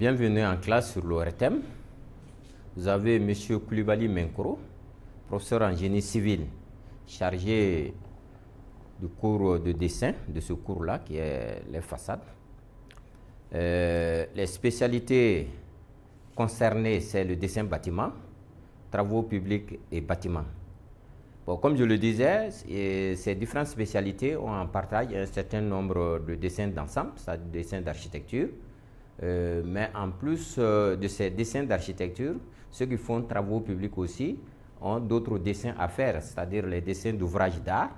Bienvenue en classe sur l'ORTM. Vous avez M. Koulibaly Menkoro, professeur en génie civil, chargé du cours de dessin de ce cours-là, qui est les façades. Les spécialités concernées, c'est le dessin bâtiment, travaux publics et bâtiments. Bon, comme je le disais, ces différentes spécialités ont en partage un certain nombre de dessins d'ensemble, c'est-à-dire des dessins d'architecture. Mais en plus de ces dessins d'architecture, ceux qui font travaux publics aussi ont d'autres dessins à faire, c'est-à-dire les dessins d'ouvrages d'art,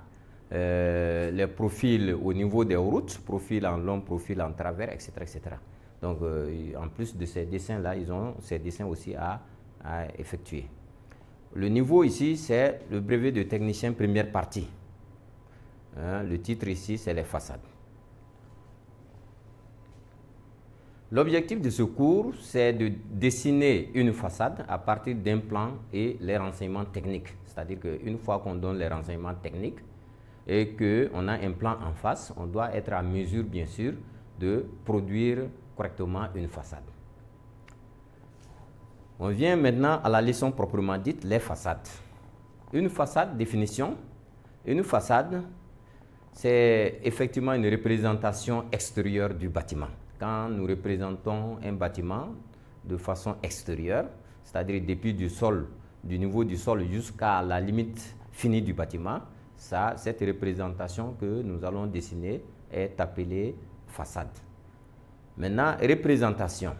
les profils au niveau des routes, profil en long, profil en travers, etc. etc. Donc, en plus de ces dessins-là, ils ont ces dessins aussi à effectuer. Le niveau ici, c'est le brevet de technicien première partie. Le titre ici, c'est les façades. L'objectif de ce cours, c'est de dessiner une façade à partir d'un plan et les renseignements techniques. C'est-à-dire qu'une fois qu'on donne les renseignements techniques et qu'on a un plan en face, on doit être en mesure, bien sûr, de produire correctement une façade. On vient maintenant à la leçon proprement dite, les façades. Une façade, définition. Une façade, c'est effectivement une représentation extérieure du bâtiment. Quand nous représentons un bâtiment de façon extérieure, c'est-à-dire depuis du niveau du sol jusqu'à la limite finie du bâtiment, cette représentation que nous allons dessiner est appelée façade. Maintenant, représentation.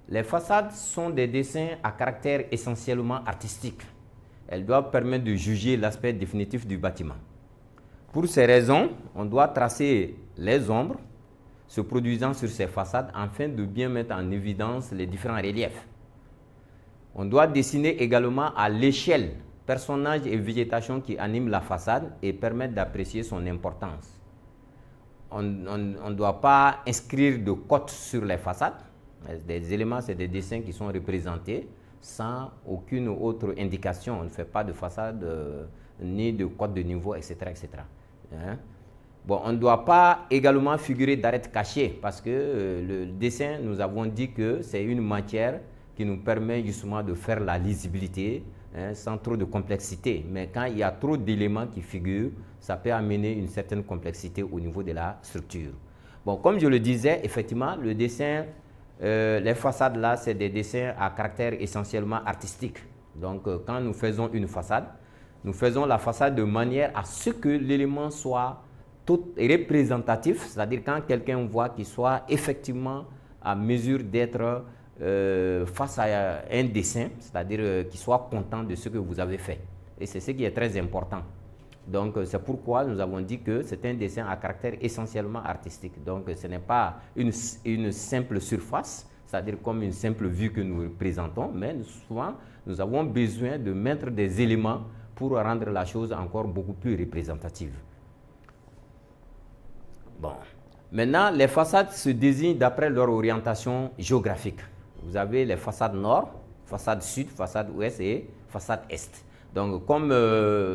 Les façades sont des dessins à caractère essentiellement artistique. Elles doivent permettre de juger l'aspect définitif du bâtiment. Pour ces raisons, on doit tracer les ombres se produisant sur ces façades afin de bien mettre en évidence les différents reliefs. On doit dessiner également à l'échelle personnages et végétation qui animent la façade et permettent d'apprécier son importance. On ne doit pas inscrire de cotes sur les façades. Des éléments, c'est des dessins qui sont représentés sans aucune autre indication. On ne fait pas de façade ni de cote de niveau, etc. etc. Bon, on ne doit pas également figurer d'arêtes cachées parce que le dessin, nous avons dit que c'est une matière qui nous permet justement de faire la lisibilité sans trop de complexité. Mais quand il y a trop d'éléments qui figurent, ça peut amener une certaine complexité au niveau de la structure. Bon, comme je le disais, effectivement, le dessin, les façades là, c'est des dessins à caractère essentiellement artistique. Donc, quand nous faisons une façade, nous faisons la façade de manière à ce que l'élément soit tout représentatif, c'est-à-dire quand quelqu'un voit qu'il soit effectivement à mesure d'être face à un dessin, c'est-à-dire qu'il soit content de ce que vous avez fait. Et c'est ce qui est très important. Donc c'est pourquoi nous avons dit que c'est un dessin à caractère essentiellement artistique. Donc ce n'est pas une simple surface, c'est-à-dire comme une simple vue que nous présentons, mais souvent nous avons besoin de mettre des éléments pour rendre la chose encore beaucoup plus représentative. Bon. Maintenant, les façades se désignent d'après leur orientation géographique. Vous avez les façades nord, façade sud, façade ouest et façade est. Donc, comme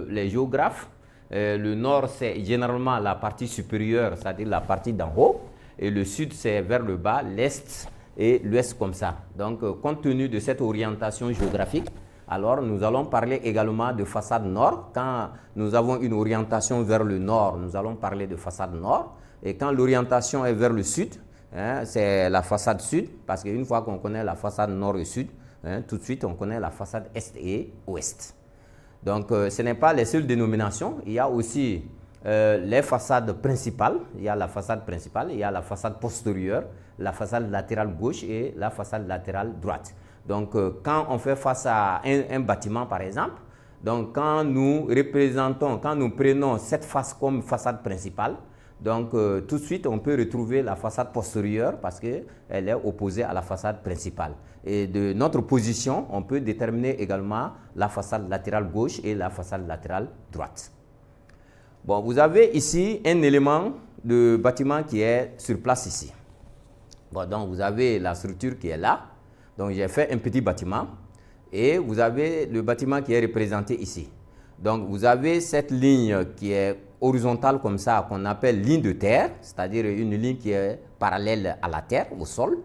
les géographes, le nord, c'est généralement la partie supérieure, c'est-à-dire la partie d'en haut, et le sud, c'est vers le bas, l'est et l'ouest comme ça. Donc, compte tenu de cette orientation géographique, alors nous allons parler également de façade nord. Quand nous avons une orientation vers le nord, nous allons parler de façade nord. Et quand l'orientation est vers le sud, c'est la façade sud, parce qu'une fois qu'on connaît la façade nord et sud, tout de suite on connaît la façade est et ouest. Donc ce n'est pas les seules dénominations, il y a aussi les façades principales, il y a la façade principale, il y a la façade postérieure, la façade latérale gauche et la façade latérale droite. Donc quand on fait face à un bâtiment par exemple, donc quand nous prenons cette face comme façade principale, donc tout de suite on peut retrouver la façade postérieure parce qu'elle est opposée à la façade principale. Et de notre position, on peut déterminer également la façade latérale gauche et la façade latérale droite. Bon, vous avez ici un élément de bâtiment qui est sur place ici. Bon, donc vous avez la structure qui est là. Donc j'ai fait un petit bâtiment et vous avez le bâtiment qui est représenté ici. Donc vous avez cette ligne qui est horizontale comme ça, qu'on appelle ligne de terre, c'est-à-dire une ligne qui est parallèle à la terre, au sol.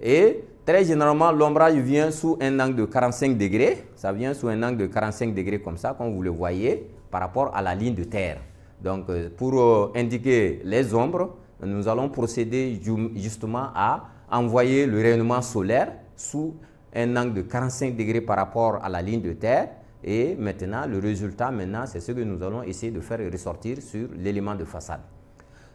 Et très généralement, l'ombrage vient sous un angle de 45 degrés. Ça vient sous un angle de 45 degrés comme ça, comme vous le voyez, par rapport à la ligne de terre. Donc, pour indiquer les ombres, nous allons procéder justement à envoyer le rayonnement solaire sous un angle de 45 degrés par rapport à la ligne de terre. Et maintenant, le résultat, c'est ce que nous allons essayer de faire ressortir sur l'élément de façade.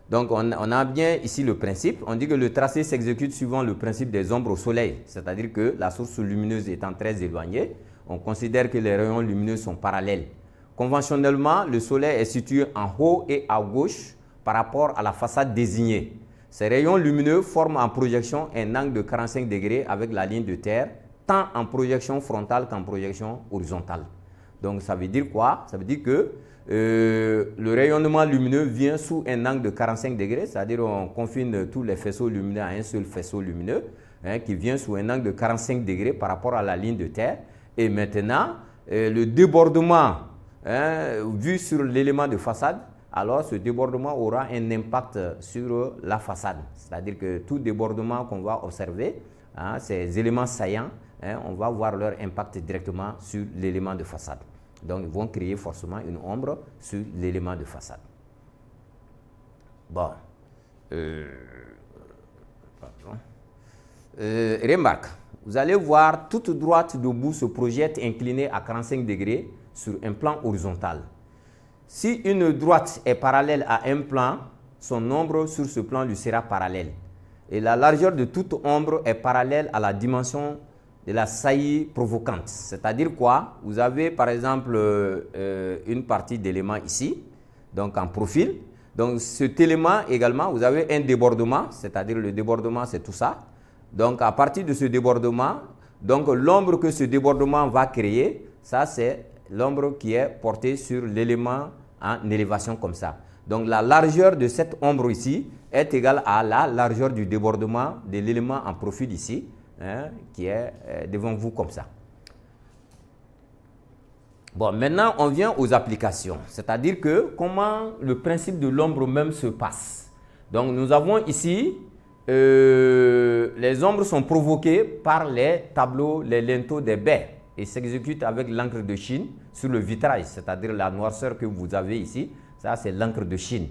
Donc, on a bien ici le principe. On dit que le tracé s'exécute suivant le principe des ombres au soleil. C'est-à-dire que la source lumineuse étant très éloignée, on considère que les rayons lumineux sont parallèles. Conventionnellement, le soleil est situé en haut et à gauche par rapport à la façade désignée. Ces rayons lumineux forment en projection un angle de 45 degrés avec la ligne de terre, tant en projection frontale qu'en projection horizontale. Donc, ça veut dire quoi? Ça veut dire que le rayonnement lumineux vient sous un angle de 45 degrés, c'est-à-dire on confine tous les faisceaux lumineux à un seul faisceau lumineux qui vient sous un angle de 45 degrés par rapport à la ligne de terre. Et maintenant, le débordement vu sur l'élément de façade, alors ce débordement aura un impact sur la façade. C'est-à-dire que tout débordement qu'on va observer, ces éléments saillants, on va voir leur impact directement sur l'élément de façade. Donc, ils vont créer forcément une ombre sur l'élément de façade. Bon. Remarque, vous allez voir, toute droite debout se projette inclinée à 45 degrés sur un plan horizontal. Si une droite est parallèle à un plan, son ombre sur ce plan lui sera parallèle. Et la largeur de toute ombre est parallèle à la dimension de la saillie provocante. C'est-à-dire quoi? Vous avez par exemple une partie d'élément ici, donc en profil. Donc cet élément également, vous avez un débordement, c'est-à-dire le débordement c'est tout ça. Donc à partir de ce débordement, donc l'ombre que ce débordement va créer, ça c'est l'ombre qui est portée sur l'élément en élévation comme ça. Donc la largeur de cette ombre ici est égale à la largeur du débordement de l'élément en profil ici, qui est devant vous comme ça. Bon, maintenant on vient aux applications, c'est-à-dire que comment le principe de l'ombre même se passe. Donc nous avons ici, les ombres sont provoquées par les tableaux, les linteaux des baies et s'exécutent avec l'encre de Chine sur le vitrage, c'est-à-dire la noirceur que vous avez ici, ça c'est l'encre de Chine.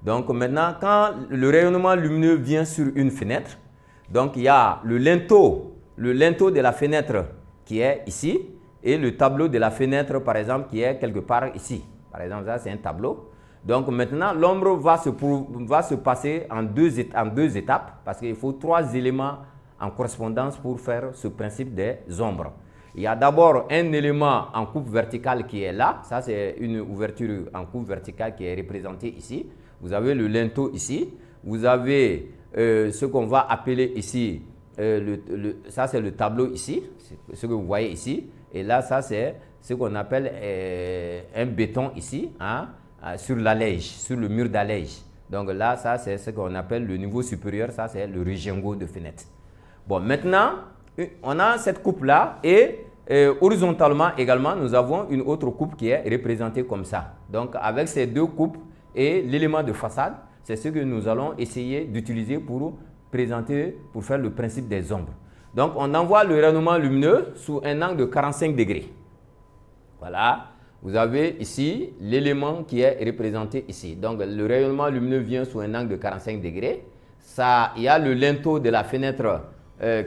Donc maintenant, quand le rayonnement lumineux vient sur une fenêtre, donc il y a le linteau de la fenêtre qui est ici et le tableau de la fenêtre par exemple qui est quelque part ici. Par exemple, ça c'est un tableau. Donc maintenant, l'ombre va se passer en deux étapes parce qu'il faut 3 éléments en correspondance pour faire ce principe des ombres. Il y a d'abord un élément en coupe verticale qui est là. Ça, c'est une ouverture en coupe verticale qui est représentée ici. Vous avez le linteau ici. Vous avez ce qu'on va appeler ici, ça c'est le tableau ici, ce que vous voyez ici. Et là, ça c'est ce qu'on appelle un béton ici, sur l'allège, sur le mur d'allège. Donc là, ça c'est ce qu'on appelle le niveau supérieur, ça c'est le regengo de fenêtre. Bon, maintenant, on a cette coupe-là et horizontalement également, nous avons une autre coupe qui est représentée comme ça. Donc, avec ces deux coupes et l'élément de façade, c'est ce que nous allons essayer d'utiliser pour présenter, pour faire le principe des ombres. Donc, on envoie le rayonnement lumineux sous un angle de 45 degrés. Voilà. Vous avez ici l'élément qui est représenté ici. Donc, le rayonnement lumineux vient sous un angle de 45 degrés. Il y a le linteau de la fenêtre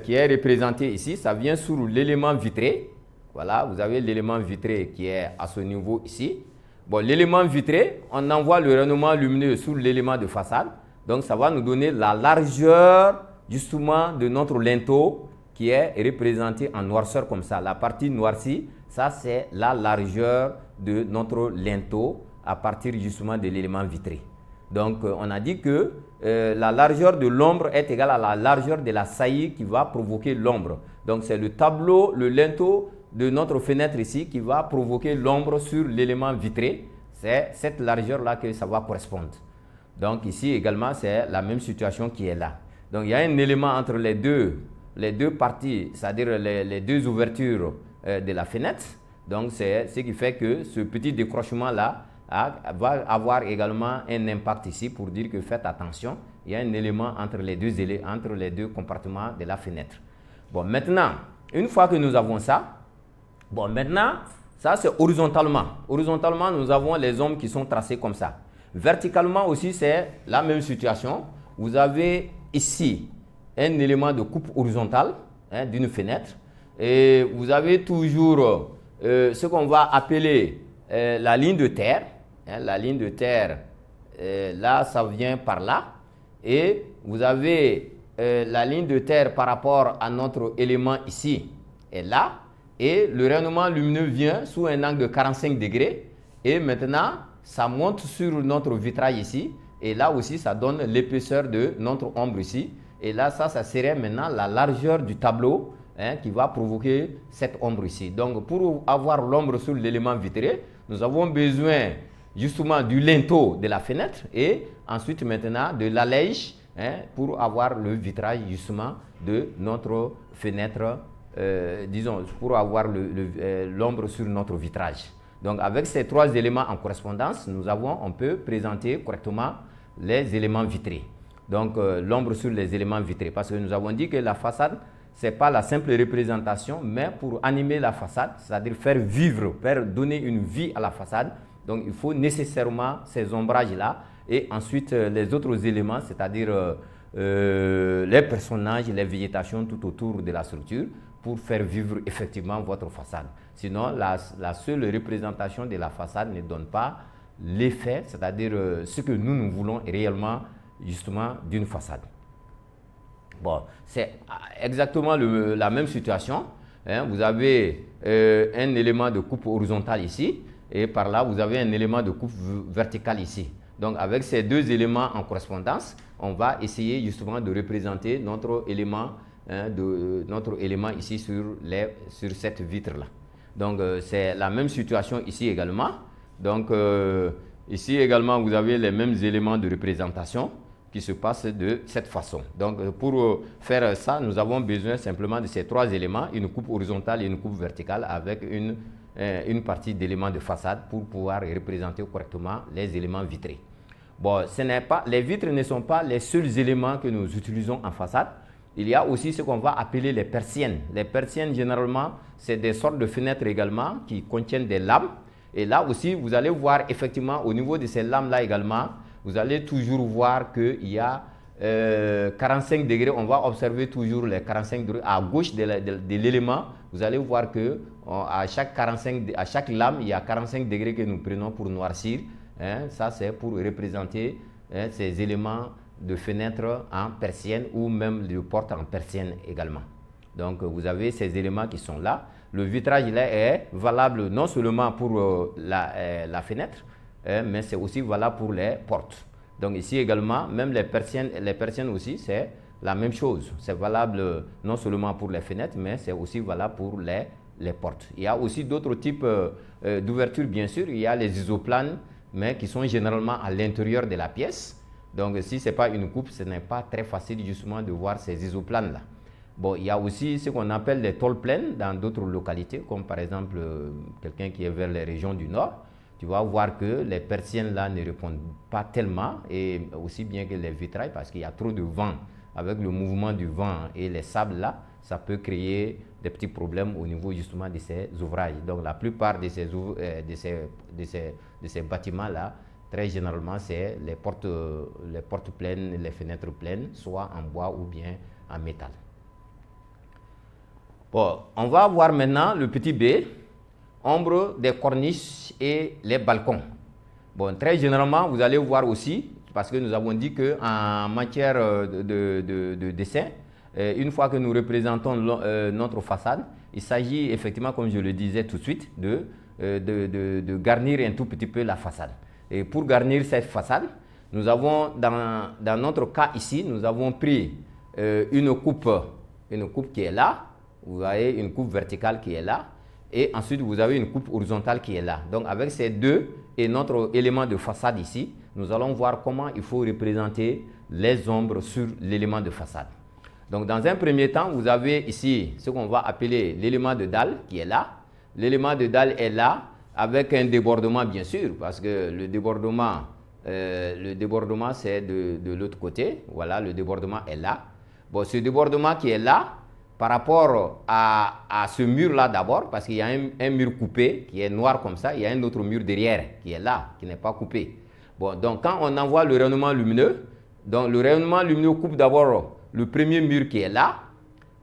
qui est représenté ici, ça vient sur l'élément vitré. Voilà, vous avez l'élément vitré qui est à ce niveau ici. Bon, l'élément vitré, on envoie le rayonnement lumineux sur l'élément de façade. Donc, ça va nous donner la largeur justement de notre linteau qui est représenté en noirceur comme ça. La partie noircie, ça c'est la largeur de notre linteau à partir justement de l'élément vitré. Donc, on a dit que la largeur de l'ombre est égale à la largeur de la saillie qui va provoquer l'ombre. Donc, c'est le tableau, le linteau de notre fenêtre ici qui va provoquer l'ombre sur l'élément vitré. C'est cette largeur-là que ça va correspondre. Donc, ici également, c'est la même situation qui est là. Donc, il y a un élément entre les deux parties, c'est-à-dire les deux ouvertures de la fenêtre. Donc, c'est ce qui fait que ce petit décrochement-là va avoir également un impact ici pour dire que faites attention Il y a un élément entre les deux compartiments de la fenêtre. Bon, maintenant, une fois que nous avons ça, bon, maintenant, ça c'est horizontalement. Horizontalement, nous avons les ombres qui sont tracées comme ça. Verticalement aussi, c'est la même situation. Vous avez ici un élément de coupe horizontale d'une fenêtre. Et vous avez toujours ce qu'on va appeler la ligne de terre. La ligne de terre, là, ça vient par là. Et vous avez la ligne de terre par rapport à notre élément ici est là. Et le rayonnement lumineux vient sous un angle de 45 degrés. Et maintenant, ça monte sur notre vitrail ici. Et là aussi, ça donne l'épaisseur de notre ombre ici. Et là, ça serait maintenant la largeur du tableau qui va provoquer cette ombre ici. Donc, pour avoir l'ombre sur l'élément vitré, nous avons besoin justement du linteau de la fenêtre et ensuite maintenant de l'allège pour avoir le vitrail justement de notre fenêtre, disons, pour avoir l'ombre sur notre vitrage. Donc, avec ces trois éléments en correspondance, on peut présenter correctement les éléments vitrés. Donc, l'ombre sur les éléments vitrés. Parce que nous avons dit que la façade, ce n'est pas la simple représentation, mais pour animer la façade, c'est-à-dire faire vivre, faire donner une vie à la façade. Donc, il faut nécessairement ces ombrages-là et ensuite les autres éléments, c'est-à-dire les personnages, les végétations tout autour de la structure pour faire vivre effectivement votre façade. Sinon, la seule représentation de la façade ne donne pas l'effet, c'est-à-dire ce que nous voulons réellement justement d'une façade. Bon, c'est exactement la même situation. Vous avez un élément de coupe horizontale ici et par là, vous avez un élément de coupe verticale ici. Donc, avec ces deux éléments en correspondance, on va essayer justement de représenter notre élément, ici sur cette vitre-là. Donc, c'est la même situation ici également. Donc, ici également, vous avez les mêmes éléments de représentation qui se passent de cette façon. Donc, pour faire ça, nous avons besoin simplement de ces trois éléments, une coupe horizontale et une coupe verticale avec une partie d'éléments de façade pour pouvoir représenter correctement les éléments vitrés. Bon, les vitres ne sont pas les seuls éléments que nous utilisons en façade. Il y a aussi ce qu'on va appeler les persiennes. Les persiennes, généralement, c'est des sortes de fenêtres également qui contiennent des lames. Et là aussi, vous allez voir effectivement au niveau de ces lames-là également, vous allez toujours voir qu'il y a 45 degrés. On va observer toujours les 45 degrés à gauche de l'élément. Vous allez voir que à chaque lame, il y a 45 degrés que nous prenons pour noircir. Ça, c'est pour représenter ces éléments de fenêtre en persienne ou même de porte en persienne également. Donc, vous avez ces éléments qui sont là. Le vitrage là est valable non seulement pour la fenêtre, mais c'est aussi valable pour les portes. Donc ici également, même les persiennes aussi, c'est la même chose. C'est valable non seulement pour les fenêtres, mais c'est aussi valable pour les portes. Il y a aussi d'autres types d'ouvertures, bien sûr. Il y a les isoplanes, mais qui sont généralement à l'intérieur de la pièce. Donc si ce n'est pas une coupe, ce n'est pas très facile justement de voir ces isoplanes-là. Bon, il y a aussi ce qu'on appelle les tôles pleines dans d'autres localités, comme par exemple quelqu'un qui est vers les régions du nord. Tu vas voir que les persiennes là ne répondent pas tellement, et aussi bien que les vitrails, parce qu'il y a trop de vent. Avec le mouvement du vent et les sables là, ça peut créer des petits problèmes au niveau justement de ces ouvrages. Donc la plupart de ces bâtiments là, très généralement, c'est les portes pleines, les fenêtres pleines, soit en bois ou bien en métal. Bon, on va voir maintenant le petit B. Ombre des corniches et les balcons. Bon, très généralement, vous allez voir aussi, parce que nous avons dit qu'en matière de dessin, une fois que nous représentons notre façade, il s'agit effectivement, comme je le disais tout de suite, de garnir un tout petit peu la façade. Et pour garnir cette façade, nous avons, dans notre cas ici, nous avons pris une coupe qui est là. Vous voyez une coupe verticale qui est là. Et ensuite, vous avez une coupe horizontale qui est là. Donc, avec ces deux et notre élément de façade ici, nous allons voir comment il faut représenter les ombres sur l'élément de façade. Donc, dans un premier temps, vous avez ici ce qu'on va appeler l'élément de dalle qui est là. L'élément de dalle est là avec un débordement, bien sûr, parce que le débordement Le débordement, c'est de l'autre côté. Voilà, le débordement est là. Bon, ce débordement qui est là, par rapport à ce mur-là d'abord, parce qu'il y a un mur coupé qui est noir comme ça, il y a un autre mur derrière qui est là, qui n'est pas coupé. Bon, donc quand on envoie le rayonnement lumineux, donc le rayonnement lumineux coupe d'abord le premier mur qui est là.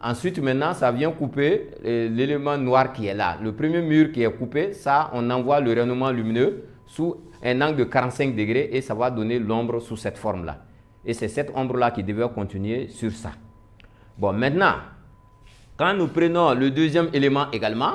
Ensuite, maintenant, ça vient couper l'élément noir qui est là. Le premier mur qui est coupé, ça, on envoie le rayonnement lumineux sous un angle de 45 degrés et ça va donner l'ombre sous cette forme-là. Et c'est cette ombre-là qui devait continuer sur ça. Bon, maintenant, quand nous prenons le deuxième élément également,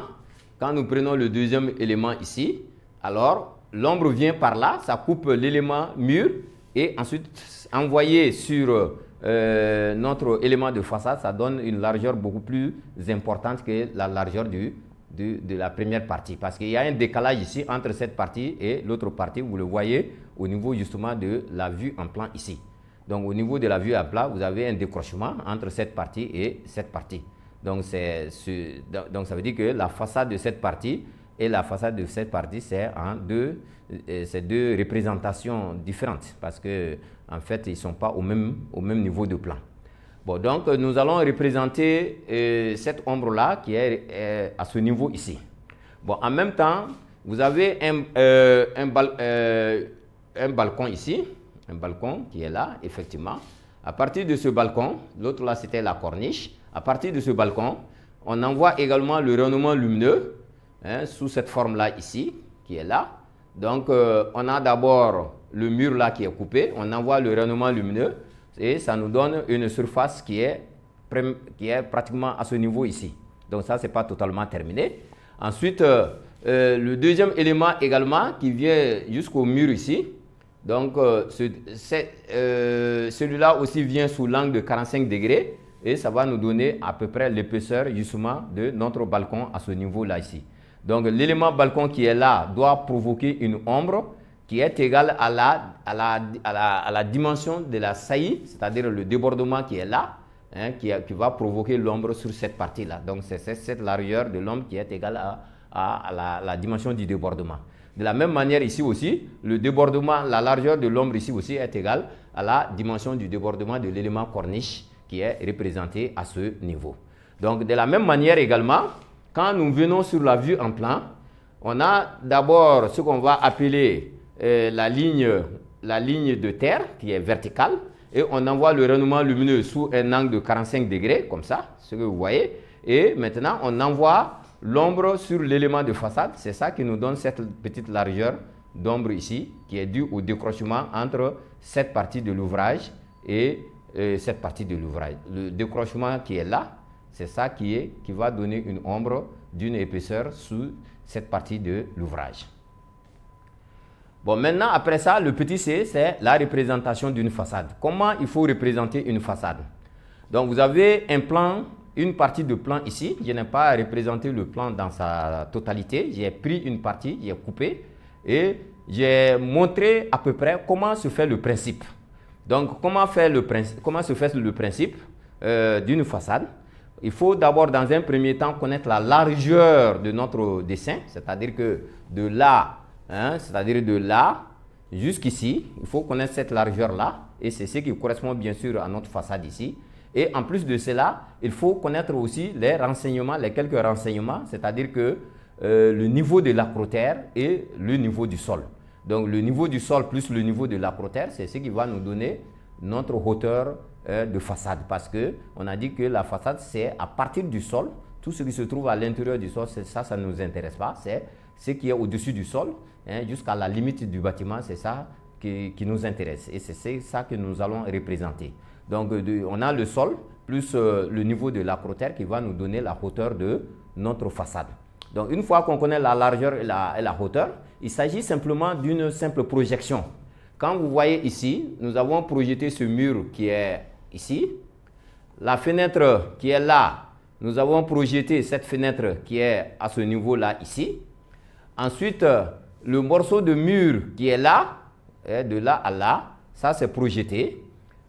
quand nous prenons le deuxième élément ici, alors l'ombre vient par là, ça coupe l'élément mur et ensuite envoyé sur notre élément de façade, ça donne une largeur beaucoup plus importante que la largeur de la première partie. Parce qu'il y a un décalage ici entre cette partie et l'autre partie, vous le voyez au niveau justement de la vue en plan ici. Donc au niveau de la vue en plan, vous avez un décrochement entre cette partie et cette partie. Donc ça veut dire que la façade de cette partie et la façade de cette partie, c'est deux représentations différentes parce que en fait, ils ne sont pas au même niveau de plan. Bon, donc nous allons représenter cette ombre-là qui est à ce niveau ici. Bon, en même temps, vous avez un balcon ici, un balcon qui est là, effectivement. À partir de ce balcon, l'autre là, c'était la corniche. À partir de ce balcon, on envoie également le rayonnement lumineux sous cette forme-là ici, qui est là. Donc, on a d'abord le mur là qui est coupé, on envoie le rayonnement lumineux et ça nous donne une surface qui est pratiquement à ce niveau ici. Donc ça, ce n'est pas totalement terminé. Ensuite, le deuxième élément également qui vient jusqu'au mur ici. Donc, celui-là aussi vient sous l'angle de 45 degrés et ça va nous donner à peu près l'épaisseur justement de notre balcon à ce niveau-là ici. Donc, l'élément balcon qui est là doit provoquer une ombre qui est égale à la dimension de la saillie, c'est-à-dire le débordement qui est là, qui va provoquer l'ombre sur cette partie-là. Donc, c'est cette largeur de l'ombre qui est égale à la dimension du débordement. De la même manière, ici aussi, le débordement, la largeur de l'ombre ici aussi est égale à la dimension du débordement de l'élément corniche qui est représenté à ce niveau. Donc, de la même manière également, quand nous venons sur la vue en plan, on a d'abord ce qu'on va appeler la ligne de terre qui est verticale et on envoie le rayonnement lumineux sous un angle de 45 degrés, comme ça, ce que vous voyez. Et maintenant, on envoie l'ombre sur l'élément de façade. C'est ça qui nous donne cette petite largeur d'ombre ici, qui est due au décrochement entre cette partie de l'ouvrage et cette partie de l'ouvrage. Le décrochement qui est là, c'est ça qui va donner une ombre d'une épaisseur sous cette partie de l'ouvrage. Bon, maintenant, après ça, le petit c, c'est la représentation d'une façade. Comment il faut représenter une façade? Donc, vous avez un plan, une partie de plan ici. Je n'ai pas représenté le plan dans sa totalité. J'ai pris une partie, j'ai coupé et j'ai montré à peu près comment se fait le principe. Donc, comment se fait le principe d'une façade? Il faut d'abord, dans un premier temps, connaître la largeur de notre dessin, c'est-à-dire que de là, c'est-à-dire de là jusqu'ici, il faut connaître cette largeur-là, et c'est ce qui correspond bien sûr à notre façade ici. Et en plus de cela, il faut connaître aussi les renseignements, les quelques renseignements, c'est-à-dire que le niveau de l'acrotère et le niveau du sol. Donc le niveau du sol plus le niveau de l'acrotère, c'est ce qui va nous donner notre hauteur de façade, parce qu'on a dit que la façade, c'est à partir du sol, tout ce qui se trouve à l'intérieur du sol, ça ne nous intéresse pas, c'est ce qui est au-dessus du sol, jusqu'à la limite du bâtiment, c'est ça qui nous intéresse, et c'est ça que nous allons représenter. Donc, on a le sol, plus le niveau de l'acrotère qui va nous donner la hauteur de notre façade. Donc, une fois qu'on connaît la largeur et la hauteur, il s'agit simplement d'une simple projection. Quand vous voyez ici, nous avons projeté ce mur qui est ici. La fenêtre qui est là, nous avons projeté cette fenêtre qui est à ce niveau-là ici. Ensuite, le morceau de mur qui est là, de là à là, ça c'est projeté.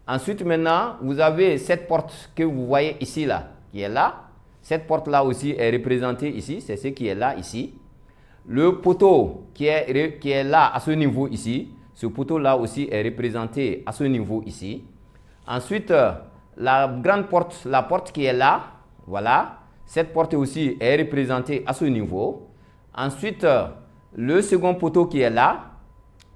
Ensuite, maintenant, vous avez cette porte que vous voyez ici, là, qui est là. Cette porte-là aussi est représentée ici, c'est ce qui est là, ici. Le poteau qui est là, à ce niveau ici, Ce poteau-là aussi est représenté à ce niveau ici. Ensuite, la grande porte, la porte qui est là, voilà, cette porte aussi est représentée à ce niveau. Ensuite, le second poteau qui est là,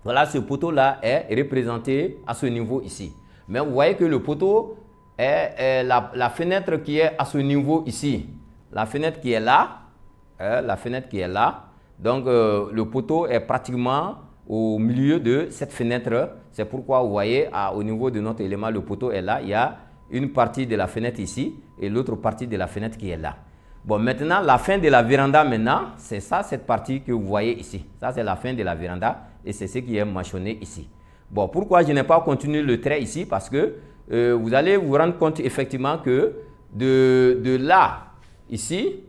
voilà, ce poteau-là est représenté à ce niveau ici. Mais vous voyez que le poteau est la fenêtre qui est à ce niveau ici. La fenêtre qui est là, donc le poteau est pratiquement au milieu de cette fenêtre. C'est pourquoi vous voyez au niveau de notre élément, le poteau est là. Il y a une partie de la fenêtre ici et l'autre partie de la fenêtre qui est là. Bon, maintenant, la fin de la véranda, maintenant, c'est ça, cette partie que vous voyez ici. Ça, c'est la fin de la véranda et c'est ce qui est mentionné ici. Bon, pourquoi je n'ai pas continué le trait ici? Parce que vous allez vous rendre compte effectivement que de là, ici,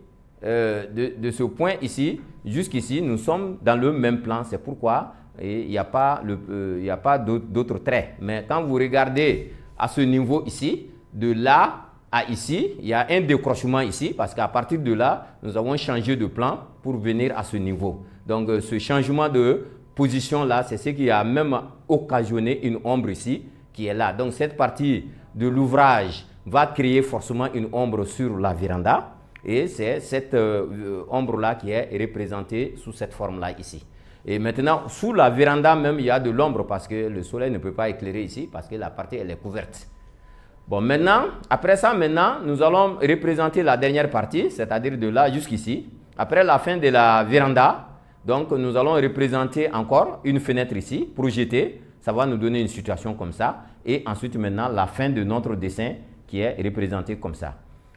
de ce point ici, jusqu'ici, nous sommes dans le même plan. C'est pourquoi il n'y a pas d'autres traits. Mais quand vous regardez à ce niveau ici, de là à ici, il y a un décrochement ici parce qu'à partir de là, nous avons changé de plan pour venir à ce niveau. Donc, ce changement de position là, c'est ce qui a même occasionné une ombre ici qui est là. Donc, cette partie de l'ouvrage va créer forcément une ombre sur la véranda et c'est cette ombre là qui est représentée sous cette forme là ici. Et maintenant, sous la véranda même, il y a de l'ombre parce que le soleil ne peut pas éclairer ici parce que la partie elle est couverte. Bon, maintenant, après ça, nous allons représenter la dernière partie, c'est-à-dire de là jusqu'ici. Après la fin de la véranda, donc nous allons représenter encore une fenêtre ici, projetée. Ça va nous donner une situation comme ça. Et ensuite, maintenant, la fin de notre dessin qui est représentée comme ça.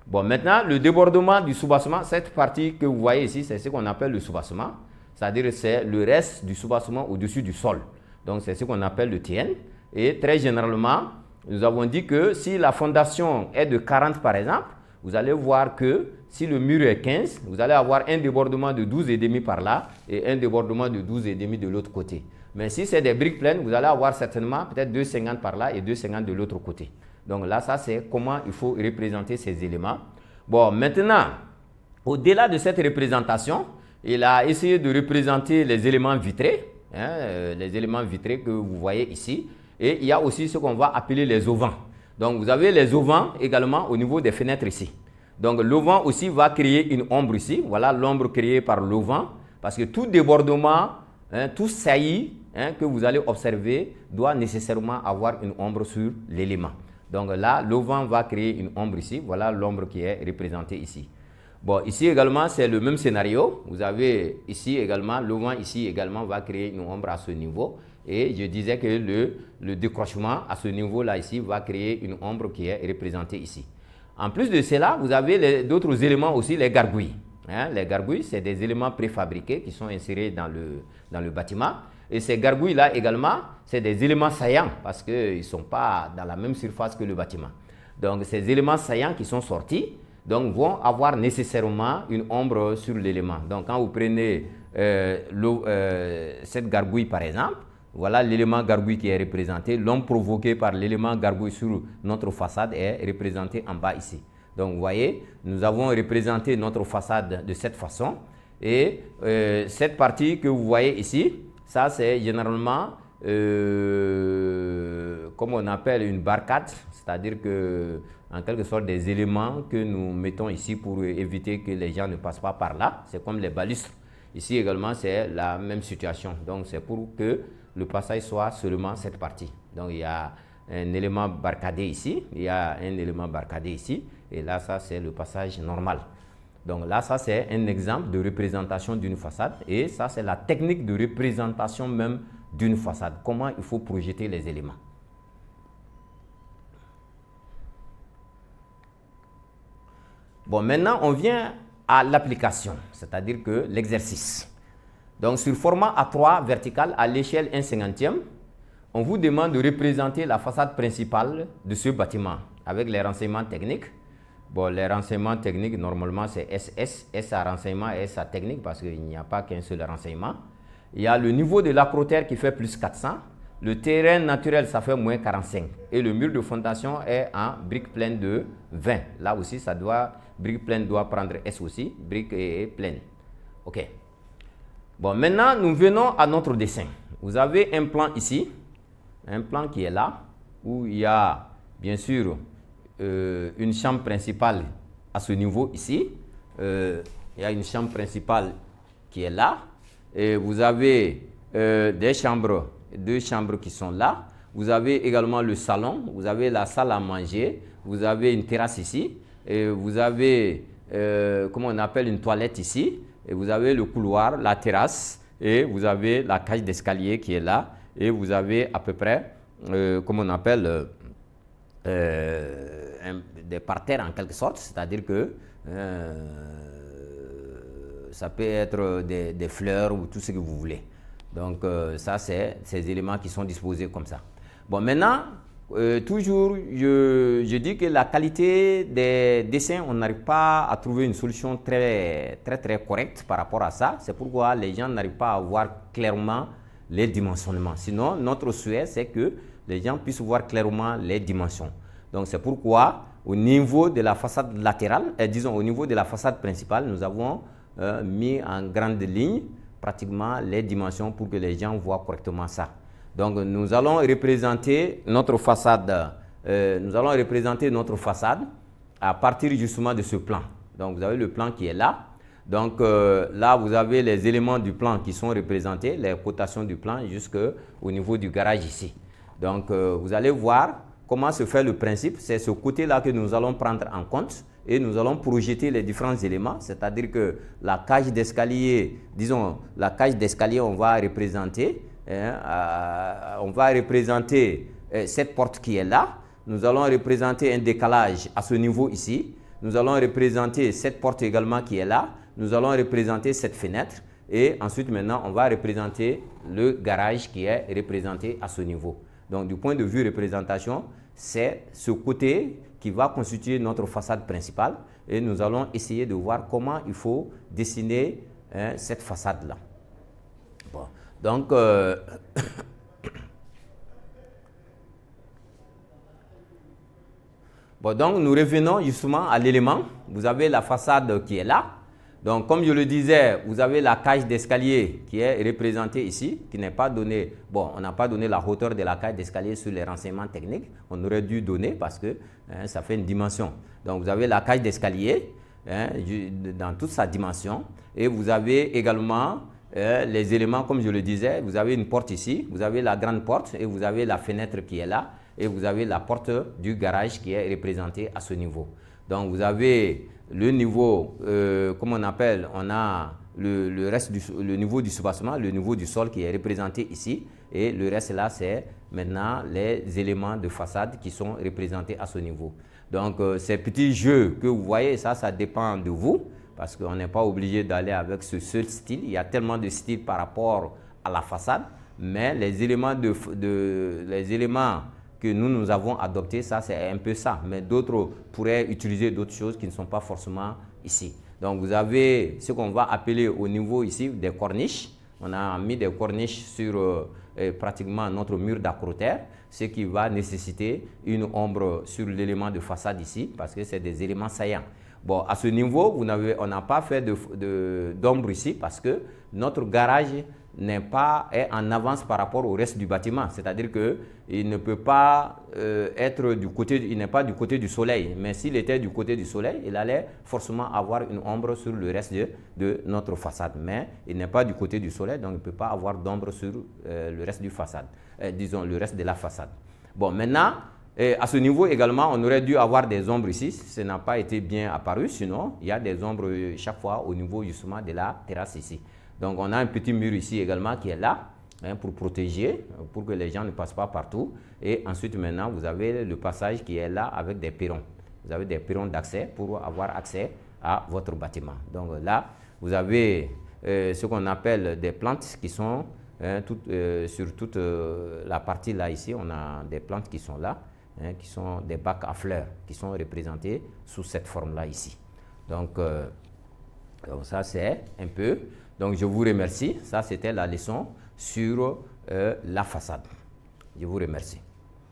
Bon, maintenant, le débordement du soubassement, cette partie que vous voyez ici, c'est ce qu'on appelle le soubassement. C'est-à-dire que c'est le reste du soubassement au-dessus du sol. Donc, c'est ce qu'on appelle le TN. Et très généralement, nous avons dit que si la fondation est de 40 par exemple, vous allez voir que si le mur est 15, vous allez avoir un débordement de 12,5 par là et un débordement de 12,5 de l'autre côté. Mais si c'est des briques pleines, vous allez avoir certainement peut-être 2,50 par là et 2,50 de l'autre côté. Donc là, ça c'est comment il faut représenter ces éléments. Bon, maintenant, au-delà de cette représentation, il a essayé de représenter les éléments vitrés, les éléments vitrés que vous voyez ici. Et il y a aussi ce qu'on va appeler les auvents. Donc, vous avez les auvents également au niveau des fenêtres ici. Donc, l'auvent aussi va créer une ombre ici. Voilà l'ombre créée par l'auvent. Parce que tout débordement, tout saillie que vous allez observer doit nécessairement avoir une ombre sur l'élément. Donc là, l'auvent va créer une ombre ici. Voilà l'ombre qui est représentée ici. Bon, ici également, c'est le même scénario. Vous avez ici également, l'auvent ici également va créer une ombre à ce niveau. Et je disais que le décrochement à ce niveau-là ici va créer une ombre qui est représentée ici. En plus de cela, vous avez d'autres éléments aussi, les gargouilles. Les gargouilles, c'est des éléments préfabriqués qui sont insérés dans le bâtiment. Et ces gargouilles-là également, c'est des éléments saillants parce qu'ils ne sont pas dans la même surface que le bâtiment. Donc, ces éléments saillants qui sont sortis vont avoir nécessairement une ombre sur l'élément. Donc, quand vous prenez cette gargouille par exemple, voilà l'élément gargouille qui est représenté. L'ombre provoquée par l'élément gargouille sur notre façade est représentée en bas ici. Donc, vous voyez, nous avons représenté notre façade de cette façon. Et cette partie que vous voyez ici, ça c'est généralement, comme on appelle une barcade, c'est-à-dire que en quelque sorte des éléments que nous mettons ici pour éviter que les gens ne passent pas par là. C'est comme les balustres. Ici également, c'est la même situation. Donc, c'est pour que le passage soit seulement cette partie. Donc, il y a un élément barcadé ici, il y a un élément barcadé ici, et là, ça, c'est le passage normal. Donc là, ça, c'est un exemple de représentation d'une façade, et ça, c'est la technique de représentation même d'une façade. Comment il faut projeter les éléments. Bon, maintenant, on vient à l'application, c'est-à-dire que l'exercice. Donc, sur format A3 vertical à l'échelle 1/50e, on vous demande de représenter la façade principale de ce bâtiment avec les renseignements techniques. Bon, les renseignements techniques, normalement, c'est SS, S à renseignement et S à technique parce qu'il n'y a pas qu'un seul renseignement. Il y a le niveau de l'acrotère qui fait plus 400. Le terrain naturel, ça fait moins 45. Et le mur de fondation est en briques pleines de 20. Là aussi, brique pleine doit prendre S aussi, brique est pleine. OK. Bon, maintenant, nous venons à notre dessin. vous avez un plan ici, un plan qui est là, où il y a bien sûr une chambre principale à ce niveau ici. Il y a une chambre principale qui est là. Et vous avez deux chambres qui sont là. Vous avez également le salon, vous avez la salle à manger, vous avez une terrasse ici, et vous avez, comment on appelle, une toilette ici, et vous avez le couloir, la terrasse, et vous avez la cage d'escalier qui est là, et vous avez à peu près, comment on appelle, des parterres en quelque sorte, c'est-à-dire que ça peut être des fleurs ou tout ce que vous voulez. Donc ça, c'est ces éléments qui sont disposés comme ça. Bon, maintenant, toujours, je dis que la qualité des dessins, on n'arrive pas à trouver une solution très correcte par rapport à ça. C'est pourquoi les gens n'arrivent pas à voir clairement les dimensionnements. Sinon, notre souhait, c'est que les gens puissent voir clairement les dimensions. Donc, c'est pourquoi, au niveau de la façade latérale, disons au niveau de la façade principale, nous avons mis en grande ligne pratiquement les dimensions pour que les gens voient correctement ça. Donc, nous allons représenter notre façade, à partir justement de ce plan. Donc, vous avez le plan qui est là. Donc, là, vous avez les éléments du plan qui sont représentés, les cotations du plan jusqu'au niveau du garage ici. Donc, vous allez voir comment se fait le principe. C'est ce côté-là que nous allons prendre en compte et nous allons projeter les différents éléments. C'est-à-dire que la cage d'escalier, disons, la cage d'escalier, on va représenter cette porte qui est là. Nous allons représenter un décalage à ce niveau ici. Nous allons représenter cette porte également qui est là. Nous allons représenter cette fenêtre. Et ensuite, maintenant, on va représenter le garage qui est représenté à ce niveau. Donc, du point de vue représentation, c'est ce côté qui va constituer notre façade principale. Et nous allons essayer de voir comment il faut dessiner cette façade-là. Bon. Donc, donc, nous revenons justement à l'élément. Vous avez la façade qui est là. Donc, comme je le disais, vous avez la cage d'escalier qui est représentée ici, qui n'est pas donnée. Bon, on n'a pas donné la hauteur de la cage d'escalier sur les renseignements techniques. On aurait dû donner parce que ça fait une dimension. Donc, vous avez la cage d'escalier dans toute sa dimension. Et vous avez également les éléments, comme je le disais. Vous avez une porte ici, vous avez la grande porte et vous avez la fenêtre qui est là. Et vous avez la porte du garage qui est représentée à ce niveau. Donc, vous avez le niveau, comme on appelle, on a le niveau du soubassement, le niveau du sol qui est représenté ici. Et le reste là, c'est maintenant les éléments de façade qui sont représentés à ce niveau. Donc, ces petits jeux que vous voyez, ça dépend de vous. Parce qu'on n'est pas obligé d'aller avec ce seul style. Il y a tellement de styles par rapport à la façade. Mais les éléments que nous avons adoptés, ça c'est un peu ça. Mais d'autres pourraient utiliser d'autres choses qui ne sont pas forcément ici. Donc vous avez ce qu'on va appeler au niveau ici des corniches. On a mis des corniches sur pratiquement notre mur d'accroter, ce qui va nécessiter une ombre sur l'élément de façade ici parce que c'est des éléments saillants. Bon, à ce niveau, on n'a pas fait d'ombre ici parce que notre garage est en avance par rapport au reste du bâtiment. C'est-à-dire qu'il ne peut pas il n'est pas du côté du soleil. Mais s'il était du côté du soleil, il allait forcément avoir une ombre sur le reste de notre façade. Mais il n'est pas du côté du soleil, donc il ne peut pas avoir d'ombre sur le reste du façade. Disons, le reste de la façade. Bon, maintenant, à ce niveau également, on aurait dû avoir des ombres ici. Ça n'a pas été bien apparu, sinon il y a des ombres chaque fois au niveau justement de la terrasse ici. Donc, on a un petit mur ici également qui est là pour protéger, pour que les gens ne passent pas partout. Et ensuite, maintenant, vous avez le passage qui est là avec des perrons. Vous avez des perrons d'accès pour avoir accès à votre bâtiment. Donc là, vous avez ce qu'on appelle des plantes qui sont sur toute la partie là ici. On a des plantes qui sont là, qui sont des bacs à fleurs, qui sont représentés sous cette forme-là ici. Donc ça, c'est un peu... Donc, je vous remercie. Ça, c'était la leçon sur la façade. Je vous remercie.